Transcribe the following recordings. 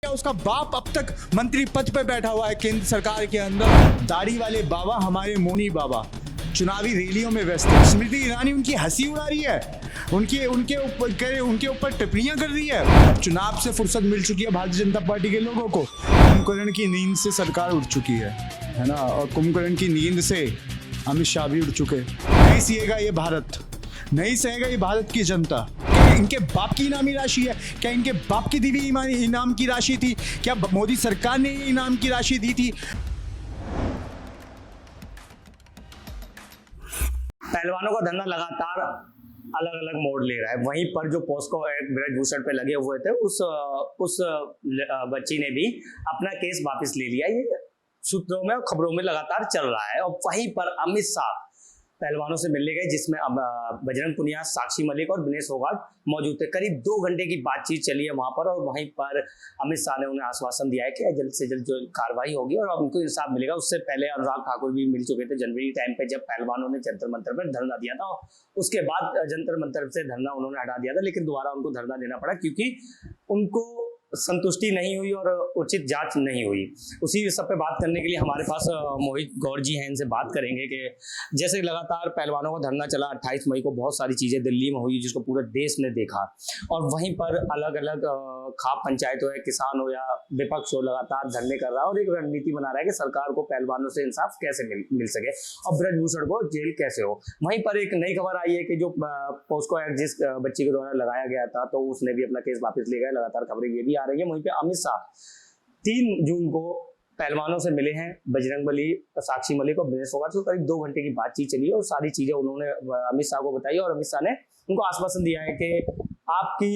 उसका बाप अब तक मंत्री पद पे बैठा हुआ है केंद्र सरकार के अंदर। दाढ़ी वाले बाबा, हमारे मोनी बाबा, चुनावी रैलियों में व्यस्त है। स्मृति ईरानी उनकी हंसी उड़ा रही है, उनके ऊपर टिप्पणियां कर रही है। चुनाव से फुर्सत मिल चुकी है भारतीय जनता पार्टी के लोगों को। कुंभकर्ण की नींद से सरकार उठ चुकी है ना, और कुंभकर्ण की नींद से अमित शाह भी उठ चुके। नहीं सहेगा ये भारत, नहीं सहेगा ये भारत की जनता। इनके बाप की इनामी राशि है क्या? इनके बाप की दी हुई इनाम की राशि थी क्या? मोदी सरकार ने ये इनाम की राशि दी थी? पहलवानों का धंधा लगातार अलग अलग मोड़ ले रहा है। वहीं पर जो पॉस्को एक्ट ब्रजभूषण पे लगे हुए थे, उस बच्ची ने भी अपना केस वापस ले लिया। ये सूत्रों में और खबरों में लगातार चल रहा है। और वहीं पर अमित शाह पहलवानों से मिलने गए, जिसमें बजरंग पुनिया, साक्षी मलिक और विनेश फोगाट मौजूद थे। करीब 2 घंटे की बातचीत चली है वहां पर। और वहीं पर अमित शाह ने उन्हें आश्वासन दिया है कि जल्द से जल्द जो कार्रवाई होगी और उनको इंसाफ मिलेगा। उससे पहले अनुराग ठाकुर भी मिल चुके थे जनवरी टाइम पे, जब पहलवानों ने जंतर मंतर पर धरना दिया था। उसके बाद जंतर मंतर से धरना उन्होंने हटा दिया था, लेकिन दोबारा उनको धरना देना पड़ा क्योंकि उनको संतुष्टि नहीं हुई और उचित जांच नहीं हुई। उसी सब पे बात करने के लिए हमारे पास मोहित गौर जी हैं। इनसे बात करेंगे कि जैसे लगातार पहलवानों का धरना चला, 28 मई को बहुत सारी चीजें दिल्ली में हुई जिसको पूरे देश ने देखा, और वहीं पर अलग अलग खाप पंचायत हो या किसान हो या विपक्ष हो, लगातार धरने कर रहा है और एक रणनीति बना रहा है कि सरकार को पहलवानों से इंसाफ कैसे मिल सके और ब्रजभूषण को जेल कैसे हो। वहीं पर एक नई खबर आई है कि जो पॉस्को एक्ट जिस बच्ची के द्वारा लगाया गया था, तो उसने भी अपना केस वापस ले गया। लगातार खबरें ये भी आ रही है। वहीं पे अमित शाह 3 जून को पहलवानों से मिले हैं, बजरंग बली, साक्षी मलिक और विनेश फोगाट से करीब 2 घंटे की बातचीत चली है और सारी चीजें उन्होंने अमित शाह को बताई और अमित शाह ने उनको आश्वासन दिया है कि आपकी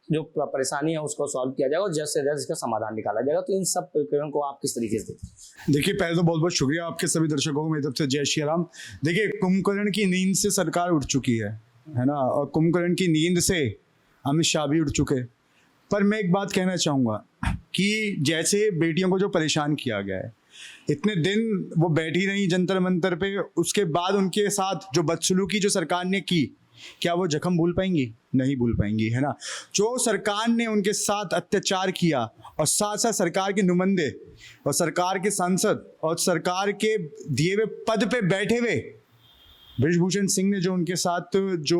जो परेशानी है उसको सॉल्व किया जाएगा और जल्द से जल्द इसका समाधान निकाला जाएगा। तो इन सब प्रकरणों को आप किस तरीके से देखते हैं? देखिए, पहले तो बहुत बहुत शुक्रिया आपके सभी दर्शकों को मेरी तरफ से जय श्री राम। देखिए, कुंभकर्ण की नींद से सरकार उठ चुकी है ना, और कुंभकर्ण की नींद से अमित शाह भी उठ चुके। पर मैं एक बात कहना चाहूँगा कि जैसे बेटियों को जो परेशान किया गया है, इतने दिन वो बैठी रही जंतर मंतर पे, उसके बाद उनके साथ जो बदसलूकी जो सरकार ने की, क्या वो जख्म भूल पाएंगी? नहीं भूल पाएंगी, है ना। जो सरकार ने उनके साथ अत्याचार किया और साथ साथ सरकार के नुमाइंदे और सरकार के सांसद और सरकार के दिए हुए पद पे बैठे हुए ब्रजभूषण सिंह ने जो उनके साथ जो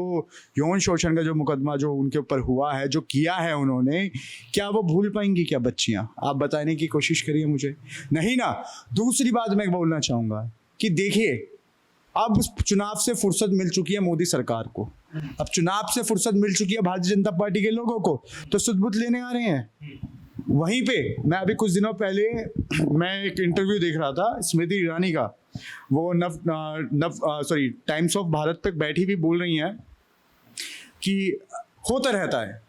यौन शोषण का जो मुकदमा जो उनके ऊपर हुआ है, जो किया है उन्होंने, क्या वो भूल पाएंगी क्या बच्चियां? आप बताने की कोशिश करिए मुझे। नहीं ना। दूसरी बात मैं बोलना चाहूँगा कि देखिए, अब चुनाव से फुर्सत मिल चुकी है मोदी सरकार को, अब चुनाव से फुर्सत मिल चुकी है भारतीय जनता पार्टी के लोगों को, तो सुध-बुध लेने आ रहे हैं। वहीं पे मैं अभी कुछ दिनों पहले मैं एक इंटरव्यू देख रहा था स्मृति ईरानी का, वो टाइम्स ऑफ भारत पे बैठी भी बोल रही हैं कि होता रहता है,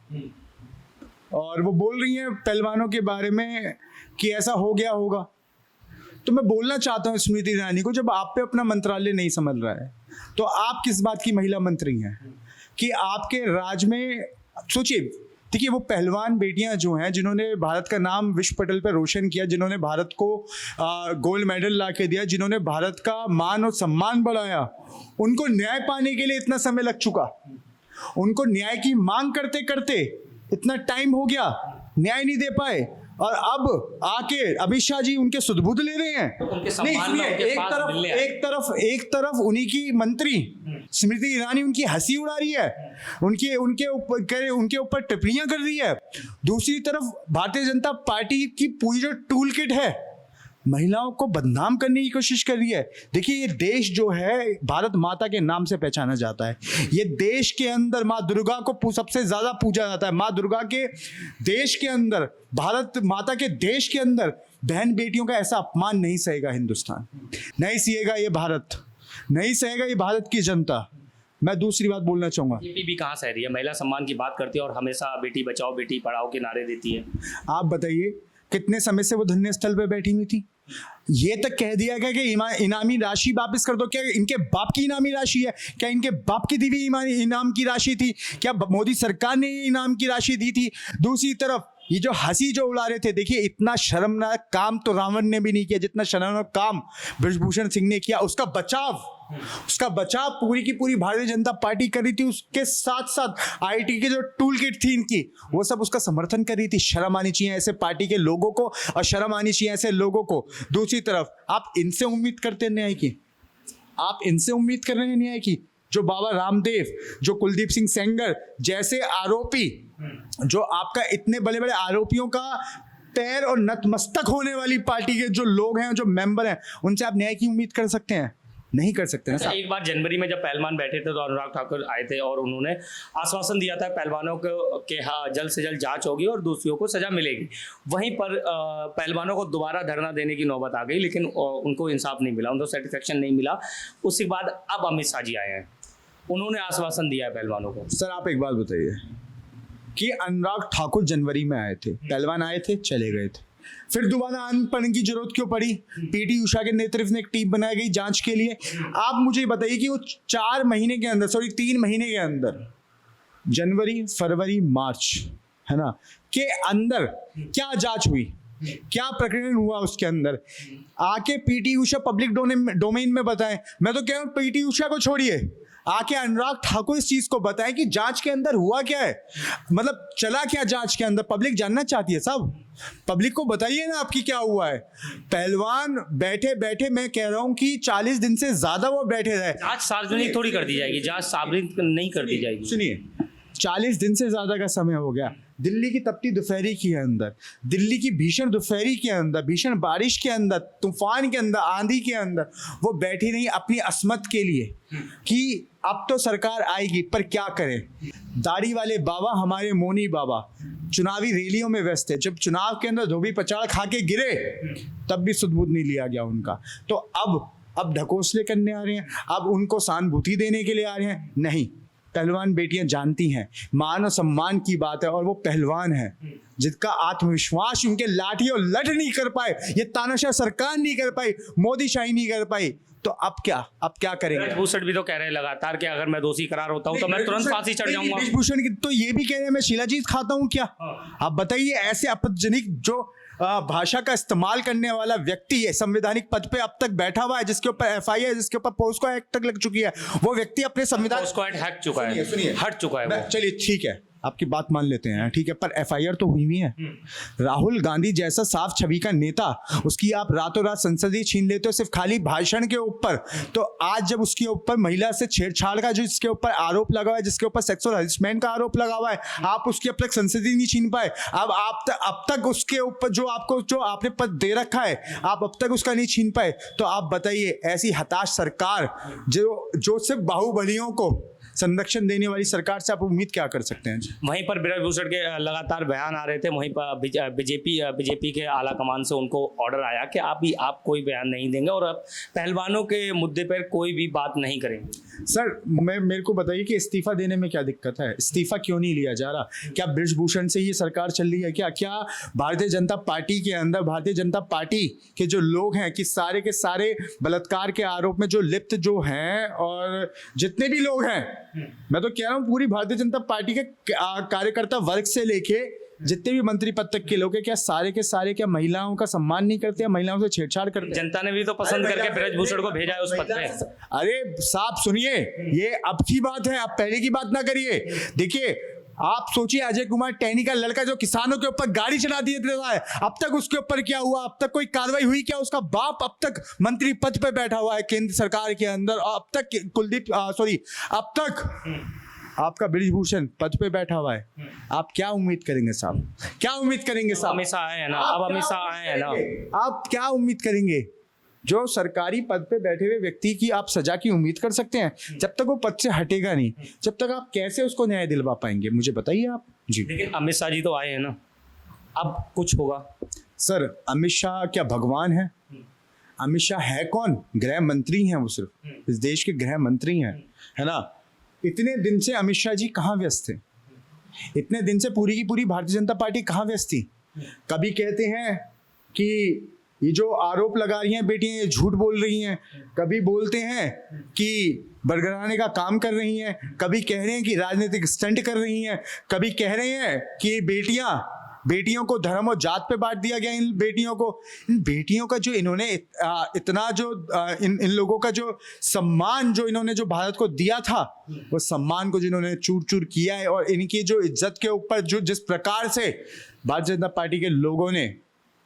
और वो बोल रही हैं पहलवानों के बारे में कि ऐसा हो गया होगा। तो मैं बोलना चाहता हूँ स्मृति ईरानी को, जब आप पे अपना मंत्रालय नहीं समझ रहा है तो आप किस बात की महिला मंत्री हैं कि आपके राज्य में? सोचिए, देखिए, वो पहलवान बेटियां जो हैं, जिन्होंने भारत का नाम विश्व पटल पर रोशन किया, जिन्होंने भारत को गोल्ड मेडल ला के दिया, जिन्होंने भारत का मान और सम्मान बढ़ाया, उनको न्याय पाने के लिए इतना समय लग चुका। उनको न्याय की मांग करते करते इतना टाइम हो गया, न्याय नहीं दे पाए, और अब आके अमित शाह जी उनके सुध-बुध ले रहे हैं। तो उनके नहीं, सुनिए, एक तरफ उन्हीं की मंत्री स्मृति ईरानी उनकी हंसी उड़ा रही है, उनके ऊपर टिप्पणियां कर रही है। दूसरी तरफ भारतीय जनता पार्टी की पूरी जो टूल किट है, महिलाओं को बदनाम करने की कोशिश कर रही है। देखिए, ये देश जो है भारत माता के नाम से पहचाना जाता है। ये देश के अंदर माँ दुर्गा को सबसे ज्यादा पूजा जाता है। माँ दुर्गा के देश के अंदर, भारत माता के देश के अंदर बहन बेटियों का ऐसा अपमान नहीं सहेगा हिंदुस्तान, नहीं सहेगा ये भारत, नहीं सहेगा ये भारत की जनता। मैं दूसरी बात बोलना चाहूंगा, बीजेपी भी कहाँ सह रही है? महिला सम्मान की बात करती है और हमेशा बेटी बचाओ बेटी पढ़ाओ के नारे देती है। आप बताइए, कितने समय से वो धरने स्थल पे बैठी हुई थी? ये तक कह दिया गया कि इनामी राशि वापस कर दो। क्या इनके बाप की इनामी राशि है? क्या इनके बाप की दी हुई इनाम की राशि थी? क्या मोदी सरकार ने इनाम की राशि दी थी? दूसरी तरफ ये जो हंसी जो उड़ा रहे थे, देखिए, इतना शर्मनाक काम तो रावण ने भी नहीं किया जितना शर्मनाक काम ब्रजभूषण सिंह ने किया। उसका बचाव उसका बचाव पूरी की पूरी भारतीय जनता पार्टी कर रही थी, उसके साथ साथ आईटी की जो टूल किट थी इनकी, वो सब उसका समर्थन कर रही थी। शर्म आनी चाहिए ऐसे पार्टी के लोगों को, और शर्म आनी चाहिए ऐसे लोगों को। दूसरी तरफ आप इनसे उम्मीद करते हैं न्याय की, आप इनसे उम्मीद कर रहे हैं न्याय की। जो बाबा रामदेव, जो कुलदीप सिंह सेंगर जैसे आरोपी, जो आपका इतने बड़े बड़े आरोपियों का पैर और नतमस्तक होने वाली पार्टी के जो लोग हैं, जो मेंबर हैं, उनसे आप न्याय की उम्मीद कर सकते हैं? नहीं कर सकते ना साहब। एक बार जनवरी में जब पहलवान बैठे थे तो अनुराग ठाकुर आए थे और उन्होंने आश्वासन दिया था पहलवानों को कि हाँ जल्द से जल्द जांच होगी और दोषियों को सजा मिलेगी। वहीं पर पहलवानों को दोबारा धरना देने की नौबत आ गई, लेकिन उनको इंसाफ नहीं मिला, उनको सेटिस्फेक्शन नहीं मिला। उसके बाद अब अमित शाह जी आए हैं, उन्होंने आश्वासन दिया है पहलवानों को। सर आप एक बात बताइए कि अनुराग ठाकुर जनवरी में आए थे, पहलवान आए थे, चले गए थे, फिर दोबारा आने की जरूरत क्यों पड़ी? पीटी उषा के नेतृत्व में एक टीम बनाई गई जांच के लिए। आप मुझे बताइए कि वो 3 महीने के अंदर, जनवरी, फरवरी, मार्च, है ना, के अंदर क्या जांच हुई, क्या प्रकरण हुआ उसके अंदर? आके पीटी उषा पब्लिक डोमेन में बताएं। मैं तो कह रहा हूं पीटी उषा को छोड़िए, आके अनुराग ठाकुर इस चीज को बताएं कि जांच के अंदर हुआ क्या है, मतलब चला क्या जांच के अंदर। पब्लिक जानना चाहती है साहब, पब्लिक को बताइए ना आपकी क्या हुआ है। पहलवान बैठे बैठे, मैं कह रहा हूं कि 40 दिन से ज्यादा वो बैठे रहे। जांच सार्वजनिक थोड़ी कर दी जाएगी, जांच सार्वजनिक नहीं कर दी जाएगी। सुनिए, 40 दिन से ज्यादा का समय हो गया। दिल्ली की तपती दोपहरी के अंदर, दिल्ली की भीषण दोपहरी के अंदर, भीषण बारिश के अंदर, तूफान के अंदर, आंधी के अंदर वो बैठी नहीं अपनी अस्मत के लिए कि अब तो सरकार आएगी, पर क्या करें। दाढ़ी वाले बाबा, हमारे मोनी बाबा, चुनावी रैलियों में व्यस्त है। जब चुनाव के अंदर धोबी पचाड़ खा के गिरे तब भी सुध-बुध नहीं लिया गया उनका। तो अब ढकोसले करने आ रहे हैं, अब उनको सहानुभूति देने के लिए आ रहे हैं। नहीं, पहलवान बेटियां जानती हैं मान और सम्मान की बात है, और वो पहलवान है जिसका आत्मविश्वास उनके लाठी और लठ नहीं कर पाए, ये तानाशाह सरकार नहीं कर पाई, मोदी शाही नहीं कर पाई, तो अब क्या करेंगे? ब्रजभूषण भी तो कह रहे हैं लगातार कि अगर मैं दोषी करार होता हूं तो मैं तुरंत फांसी चढ़ जाऊंगा। ब्रजभूषण तो ये भी कह रहे हैं मैं शिलाजीत खाता हूं क्या? आप बताइए, ऐसे आपत्तिजनक जो भाषा का इस्तेमाल करने वाला व्यक्ति है, संवैधानिक पद पे अब तक बैठा हुआ है, जिसके ऊपर एफआईआर, जिसके ऊपर पोस्को एक्ट तक लग चुकी है, वो व्यक्ति अपने संविधान पोस्को एक्ट हट चुका है, हट चुका है वो। चलिए ठीक है, आपकी बात मान लेते हैं, ठीक है, पर एफआईआर तो हुई है। राहुल गांधी जैसा साफ छवि का नेता, उसकी आप रातों रात संसदीय छीन लेते हो सिर्फ खाली भाषण के ऊपर। तो आज जब उसके ऊपर महिला से छेड़छाड़ का जो इसके ऊपर आरोप लगा हुआ है, जिसके ऊपर सेक्सुअल हरेसमेंट का आरोप लगा हुआ है, आप उसके अब तक संसदीय नहीं छीन पाए। अब तक उसके ऊपर जो आपने पद दे रखा है, आप अब तक उसका नहीं छीन पाए। तो आप बताइए, ऐसी हताश सरकार जो सिर्फ बाहुबलियों को संरक्षण देने वाली सरकार से आप उम्मीद क्या कर सकते हैं? वहीं पर ब्रजभूषण के लगातार बयान आ रहे थे, वहीं पर बीजेपी के आला कमान से उनको ऑर्डर आया कि आप कोई बयान नहीं देंगे और अब पहलवानों के मुद्दे पर कोई भी बात नहीं करेंगे। सर मेरे को बताइए कि इस्तीफा देने में क्या दिक्कत है? इस्तीफा क्यों नहीं लिया जा रहा? क्या ब्रजभूषण से ही सरकार चल रही है क्या भारतीय जनता पार्टी के अंदर, भारतीय जनता पार्टी के जो लोग हैं कि सारे के सारे बलात्कार के आरोप में जो लिप्त जो हैं, और जितने भी लोग हैं, मैं तो कह रहा हूं पूरी भारतीय जनता पार्टी के कार्यकर्ता वर्ग से लेके जितने भी मंत्री पद तक के लोग हैं, क्या सारे के सारे क्या महिलाओं का सम्मान नहीं करते हैं, महिलाओं से छेड़छाड़ करते हैं? जनता ने भी तो पसंद करके ब्रजभूषण को भेजा है उस पद पे। अरे साहब सुनिए, ये अब की बात है, आप पहले की बात ना करिए। देखिए, आप सोचिए, अजय कुमार टैनी का लड़का जो किसानों के ऊपर गाड़ी चला दिए देता है, अब तक उसके ऊपर क्या हुआ? अब तक कोई कार्रवाई हुई क्या? उसका बाप अब तक मंत्री पद पे बैठा हुआ है केंद्र सरकार के अंदर, और अब तक अब तक आपका ब्रजभूषण पद पे बैठा हुआ है। आप क्या उम्मीद करेंगे साहब? क्या उम्मीद करेंगे साहब? अमित शाह आए हैं ना, अब अमित शाह आए हैं ना, आप क्या उम्मीद करेंगे? जो सरकारी पद पे बैठे हुए व्यक्ति की आप सजा की उम्मीद कर सकते हैं? जब तक वो पद से हटेगा नहीं, जब तक आप कैसे उसको न्याय दिलवा पाएंगे? मुझे बताइए आप जी। लेकिन अमित शाह जी तो आए हैं ना, अब कुछ होगा। सर अमित शाह क्या भगवान है? अमित शाह है कौन? गृह मंत्री हैं, वो सिर्फ इस देश के गृह मंत्री हैं, है ना। इतने दिन से अमित शाह जी कहाँ व्यस्त थे? इतने दिन से पूरी की पूरी भारतीय जनता पार्टी कहाँ व्यस्त थी? कभी कहते हैं कि ये जो आरोप लगा रही हैं बेटियां, ये झूठ बोल रही हैं, कभी बोलते हैं कि बरगलाने का काम कर रही हैं, कभी कह रहे हैं कि राजनीतिक स्टंट कर रही हैं, कभी कह रहे हैं कि बेटियां बेटियों को धर्म और जात पे बांट दिया गया। इन बेटियों का जो इन्होंने इतना जो इन लोगों का जो सम्मान जो इन्होंने जो भारत को दिया था, वो सम्मान को जिन्होंने चूर चूर किया है, और इनकी जो इज्जत के ऊपर जो जिस प्रकार से भारतीय जनता पार्टी के लोगों ने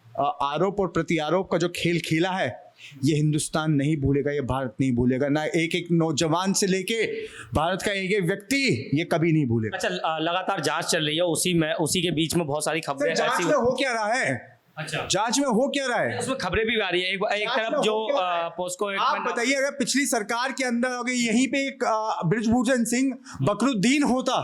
आरोप और प्रति आरोप का जो खेल खेला है, ये हिंदुस्तान नहीं भूलेगा, ये भारत नहीं भूलेगा। ना एक एक नौजवान से लेके भारत का एक एक व्यक्ति ये कभी नहीं भूलेगा। अच्छा, लगातार जांच चल रही है, उसी के बीच में बहुत सारी खबरें जांच ऐसी में हो क्या रहा है? अच्छा, जांच में हो क्या रहा है? उसमें खबरें भी आ रही है। एक तरफ जो पोस्को एक्ट आप में बताइए, अगर पिछली सरकार के अंदर अगर यहीं पे एक बृजभूषण सिंह बकरुद्दीन होता,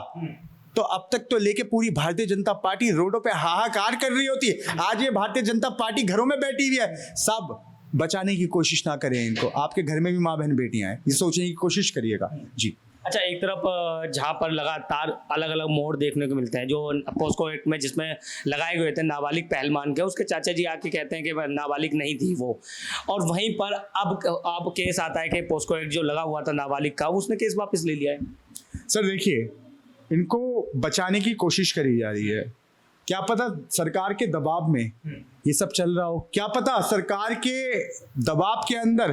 तो अब तक तो लेके पूरी भारतीय जनता पार्टी रोडों पे हाहाकार कर रही होती। आज ये भारतीय जनता पार्टी घरों में बैठी हुई है। सब बचाने की कोशिश ना करें इनको। आपके घर में भी माँ बहन बेटियां हैं, ये सोचने की कोशिश करिएगा जी। अच्छा, एक तरफ जहाँ पर लगातार अलग अलग मोड़ देखने को मिलते हैं, जो पोस्को एक्ट में जिसमें लगाए गए थे नाबालिग पहलवान के, उसके चाचा जी आके कहते हैं कि नाबालिग नहीं थी वो, और वहीं पर अब केस आता है कि पोस्को एक्ट जो लगा हुआ था नाबालिग का, उसने केस वापस ले लिया है। सर देखिए, इनको बचाने की कोशिश करी जा रही है। क्या पता सरकार के दबाव में ये सब चल रहा हो, क्या पता सरकार के दबाव के अंदर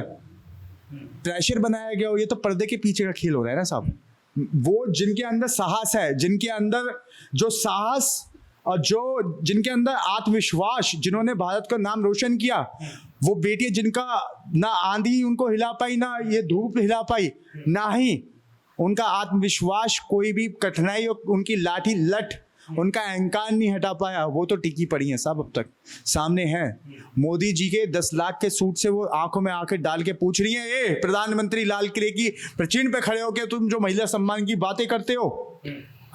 प्रेशर बनाया गया हो। ये तो पर्दे के पीछे का खेल हो रहा है ना साहब। वो जिनके अंदर साहस है, जिनके अंदर जो साहस और जो जिनके अंदर आत्मविश्वास, जिन्होंने भारत का नाम रोशन किया, वो बेटियां जिनका ना आंधी उनको हिला पाई, ना ये धूप हिला पाई, ना ही उनका आत्मविश्वास कोई भी कठिनाई उनकी लाठी लठ उनका अहंकार नहीं हटा पाया, वो तो टिकी पड़ी हैं सब अब तक सामने हैं। मोदी जी के 10 लाख के सूट से वो आंखों में आंखें डाल के पूछ रही हैं, ए प्रधानमंत्री लाल किले की प्रचिह्न पे खड़े होकर तुम जो महिला सम्मान की बातें करते हो,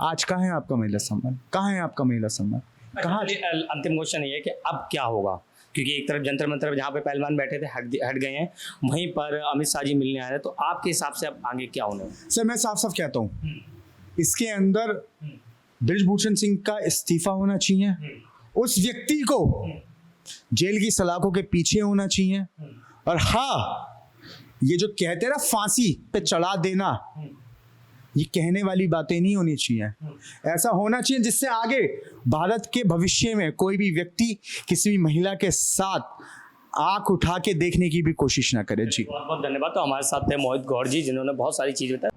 आज कहाँ है आपका महिला सम्मान? कहाँ है आपका महिला सम्मान? कहाँ? अंतिम क्वेश्चन ये है कि अब क्या होगा, क्योंकि एक तरफ जंतर मंतर जहाँ पे पहलवान बैठे थे हट गए हैं, वहीं पर अमित शाह जी मिलने आए हैं, तो आपके हिसाब से अब आगे क्या होने वाला है? सर मैं साफ साफ कहता हूँ, इसके अंदर बृजभूषण सिंह का इस्तीफा होना चाहिए, उस व्यक्ति को जेल की सलाखों के पीछे होना चाहिए, और हाँ, ये जो कहते ना फांसी पे चढ़ा देना, ये कहने वाली बातें नहीं होनी चाहिए। ऐसा होना चाहिए जिससे आगे भारत के भविष्य में कोई भी व्यक्ति किसी भी महिला के साथ आंख उठा के देखने की भी कोशिश ना करे जी। बहुत बहुत धन्यवाद। तो हमारे साथ थे मोहित गौर जी, जिन्होंने बहुत सारी चीजें बताई।